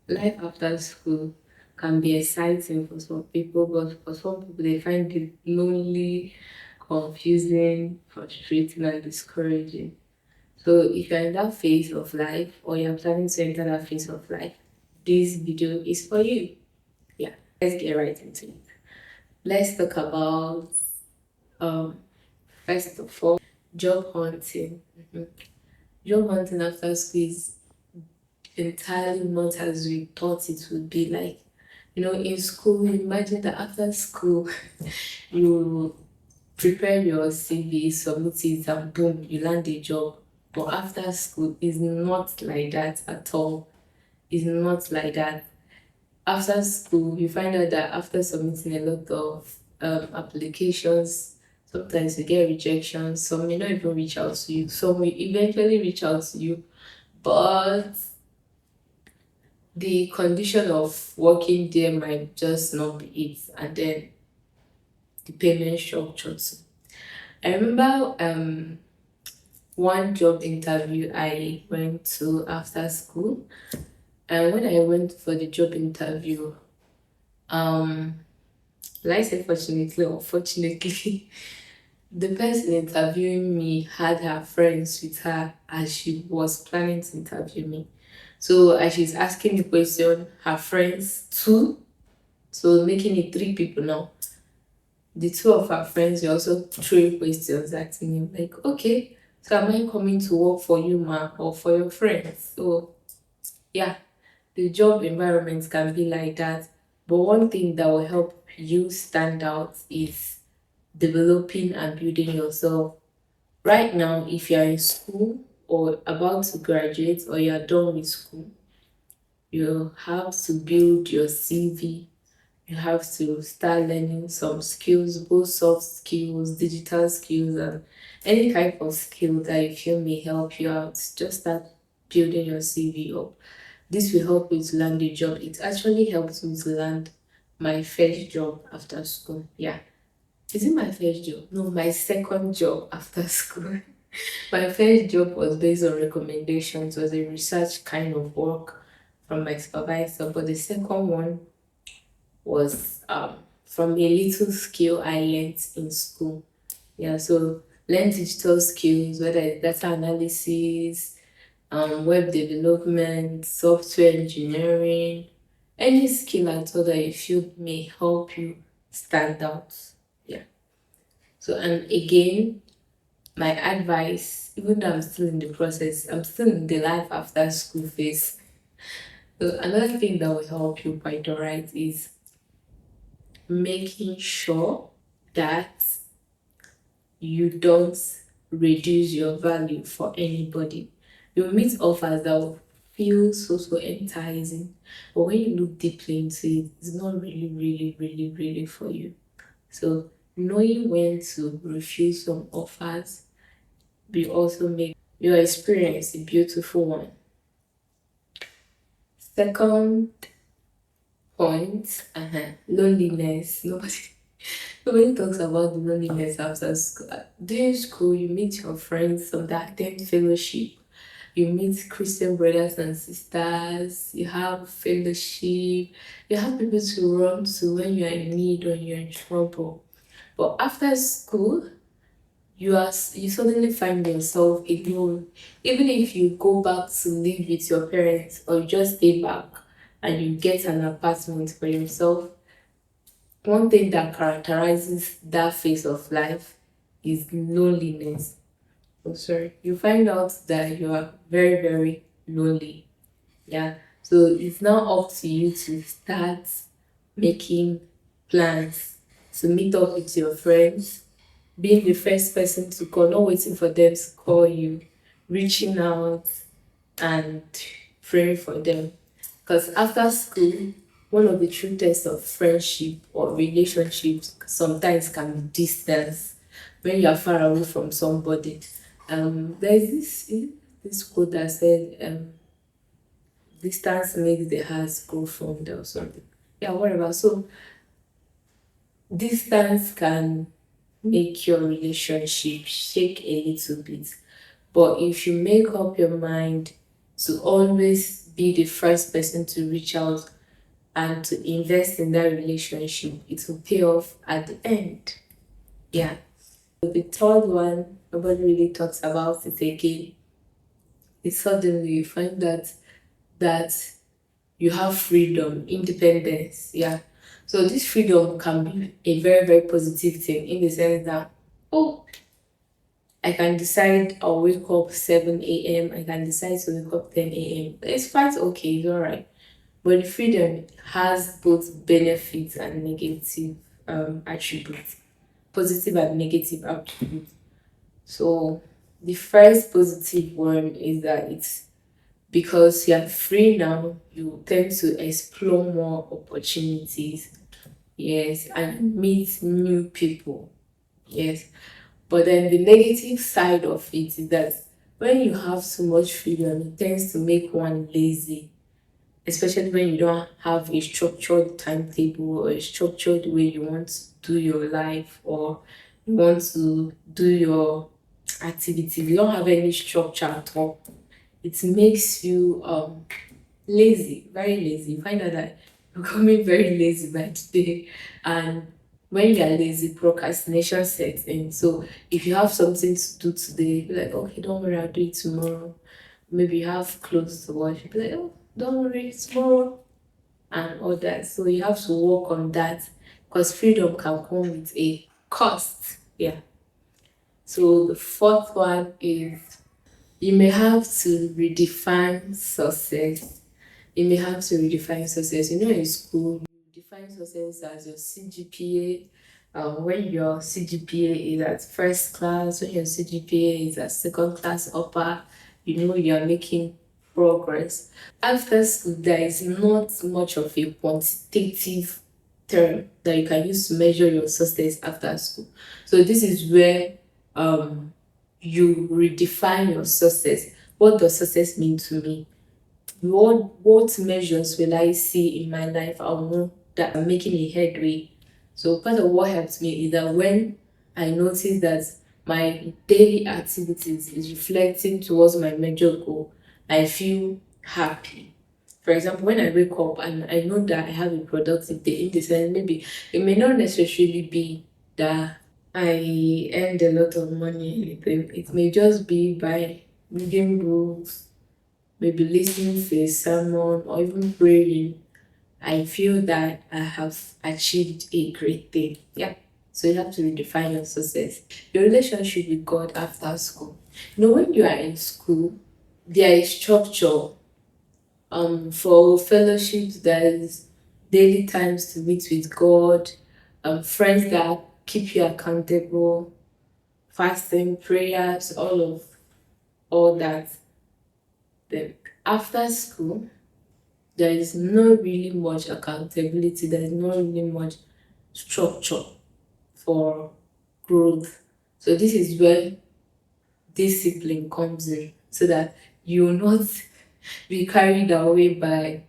Life after school can be exciting for some people, but for some people, they find it lonely, confusing, frustrating, and discouraging. So, if you're in that phase of life or you're planning to enter that phase of life, this video is for you. Yeah, let's get right into it. Let's talk about, um, first of all, job hunting. Job hunting after school is entirely not as we thought it would be. Like, in school, imagine that after school, you prepare your CV, submit it, and boom, you land a job. But after school, it's not like that at all. It's not like that. After school, you find out that after submitting a lot of applications, sometimes you get rejections. Some may not even reach out to you. Some will eventually reach out to you, but the condition of working there might just not be it, and then the payment structure too. I remember one job interview I went to after school, and when I went for the job interview, um like I said, fortunately or unfortunately, the person interviewing me had her friends with her as she was planning to interview me. So as she's asking the question, her friends too, so making it three people now. The two of her friends were also throwing questions at me, like, okay, so am I coming to work for you, ma, or for your friends? So yeah, the job environment can be like that. But one thing that will help you stand out is developing and building yourself. Right now, if you're in school or about to graduate or you're done with school, you have to build your CV. You have to start learning some skills, both soft skills, digital skills, and any type of skill that you feel may help you out. Just start building your CV up. This will help you to land a job. It actually helped me to land my first job after school. Yeah. Is it my first job? No, my second job after school. My first job was based on recommendations, was a research kind of work from my supervisor, but the second one was from a little skill I learned in school. Yeah, so learn digital skills, whether it's data analysis, web development, software engineering, any skill at all that you feel may help you stand out. Yeah. So, and again, my advice, even though I'm still in the process, I'm still in the life after school phase. So another thing that will help you quite alright is making sure that you don't reduce your value for anybody. You'll meet offers that will feel so enticing, but when you look deeply into it, it's not really for you. So knowing when to refuse some offers will also make your experience a beautiful one. Second point, loneliness. Nobody talks about the loneliness after school. During school, you meet your friends of that attend fellowship. You meet Christian brothers and sisters. You have fellowship. You have people to run to when you're in need, when you're in trouble. But after school, you suddenly find yourself alone. Even if you go back to live with your parents or you just stay back and you get an apartment for yourself, one thing that characterizes that phase of life is loneliness. Oh, sorry. You find out that you are very lonely. Yeah. So it's now up to you to start making plans to meet up with your friends, being the first person to call, not waiting for them to call you, reaching out and praying for them. Because after school, one of the true tests of friendship or relationships sometimes can be distance when you are far away from somebody. There's this quote that said, distance makes the heart grow fonder or something. Yeah, whatever. So distance can make your relationship shake a little bit. But if you make up your mind to always be the first person to reach out and to invest in that relationship. It will pay off at the end. Yeah. The third one, nobody really talks about it again. Is suddenly you find that you have freedom, independence. Yeah. So this freedom can be a very, very positive thing in the sense that, oh, I can decide I'll wake up 7 a.m. I can decide to wake up 10 a.m. It's quite okay, it's alright. But the freedom has both benefits and negative attributes, positive and negative attributes. So the first positive one is that it's because you're free now, you tend to explore more opportunities, yes, and meet new people, yes. But then the negative side of it is that when you have so much freedom, it tends to make one lazy, especially when you don't have a structured timetable or a structured way you want to do your life or you want to do your activity. You don't have any structure at all. It makes you lazy, very lazy. You find out that you're becoming very lazy by the day. And when you're lazy, procrastination sets in. So if you have something to do today, you're like, okay, don't worry, I'll do it tomorrow. Maybe you have clothes to wash, you'll be like, oh, don't worry, tomorrow, and all that. So you have to work on that because freedom can come with a cost. Yeah. So the fourth one is you may have to redefine success. You may have to redefine success. You know, in school, you define success as your CGPA. When your CGPA is at first class, when your CGPA is at second class upper, you know you're making progress. After school, there is not much of a quantitative term that you can use to measure your success after school. So this is where you redefine your success. What does success mean to me? What measures will I see in my life? I'll know that I'm making a headway. So part of what helps me is that when I notice that my daily activities is reflecting towards my major goal, I feel happy. For example, when I wake up and I know that I have a productive day, in the sense maybe it may not necessarily be that I earned a lot of money. It may just be by reading books, maybe listening to a sermon or even praying, I feel that I have achieved a great thing. Yeah. So you have to redefine your success. Your relationship with God after school. You know, when you are in school, there is structure. For fellowships, there is daily times to meet with God, friends that keep you accountable, fasting, prayers, all that. Then after school, there is not really much accountability, there is not really much structure for growth. So this is where discipline comes in so that you will not be carried away by,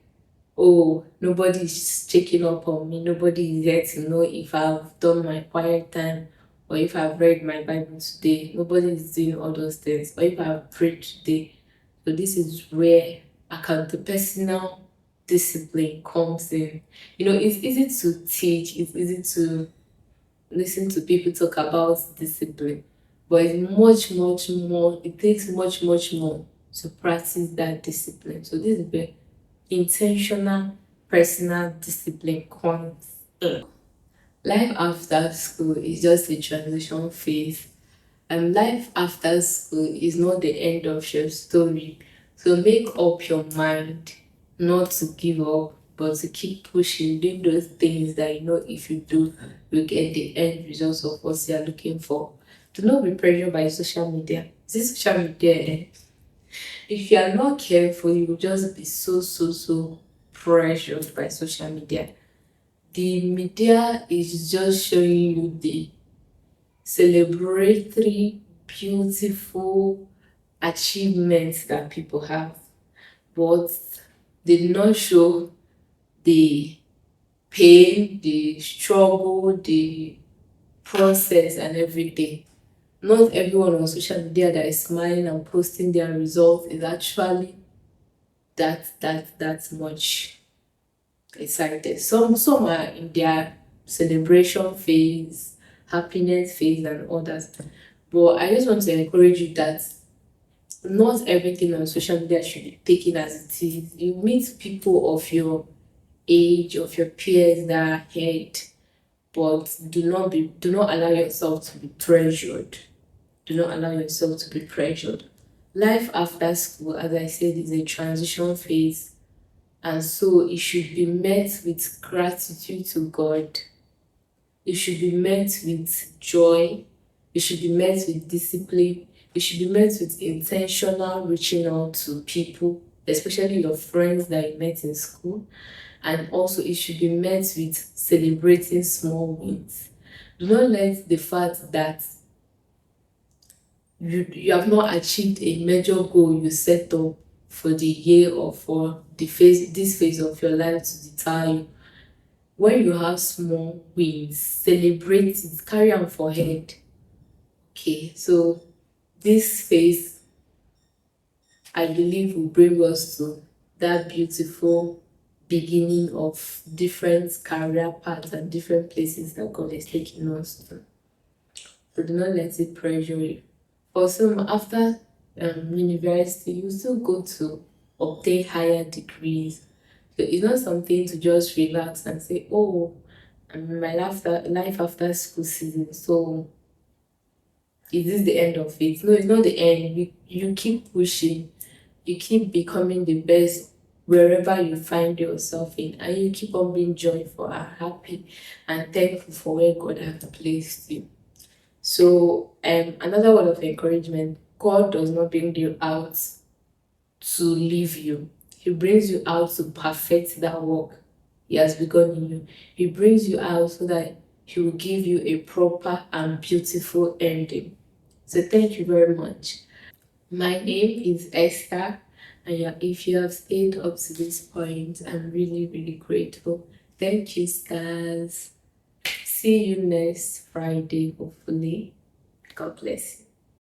oh, nobody's checking up on me, nobody is there to know if I've done my quiet time or if I've read my Bible today, nobody is doing all those things, or if I've prayed today. So this is where personal discipline comes in. You know, it's easy to teach, it's easy to listen to people talk about discipline, but it's much, much more, it takes much, much more to practice that discipline. So this is where intentional personal discipline comes in. Life after school is just a transition phase, and life after school is not the end of your story. So make up your mind not to give up, but to keep pushing, doing those things that you know if you do, you get the end results of what you are looking for. Do not be pressured by social media. This social media, if you are not careful, you will just be so pressured by social media. The media is just showing you the celebratory, beautiful achievements that people have, but they did not show the pain, the struggle, the process, and everything. Not everyone on social media that is smiling and posting their results is actually that much excited. Some are in their celebration phase, happiness phase, and all that. But I just want to encourage you that not everything on social media should be taken as it is. You meet people of your age, of your peers that are ahead, but do not allow yourself to be pressured. Do not allow yourself to be pressured. Life after school, as I said, is a transition phase, and so it should be met with gratitude to God. It should be met with joy. It should be met with discipline. It should be met with intentional reaching out to people, especially your friends that you met in school. And also, it should be met with celebrating small wins. Do not let the fact that you have not achieved a major goal you set up for the year or for this phase of your life to deter you. When you have small wins, celebrate it, carry on for head. Okay, so this phase, I believe, will bring us to that beautiful beginning of different career paths and different places that God is taking us to. So do not let it pressure you. For some, after university, you still go to obtain higher degrees. So it's not something to just relax and say, oh, my life after school season. So is this the end of it? No, it's not the end. You keep pushing, you keep becoming the best wherever you find yourself in, and you keep on being joyful and happy and thankful for where God has placed you. So another word of encouragement: God does not bring you out to leave you. He brings you out to perfect that work He has begun in you. He brings you out so that He will give you a proper and beautiful ending. So thank you very much. My name is Esther, and if you have stayed up to this point, I'm really, really grateful. Thank you, stars. See you next Friday, hopefully. God bless you.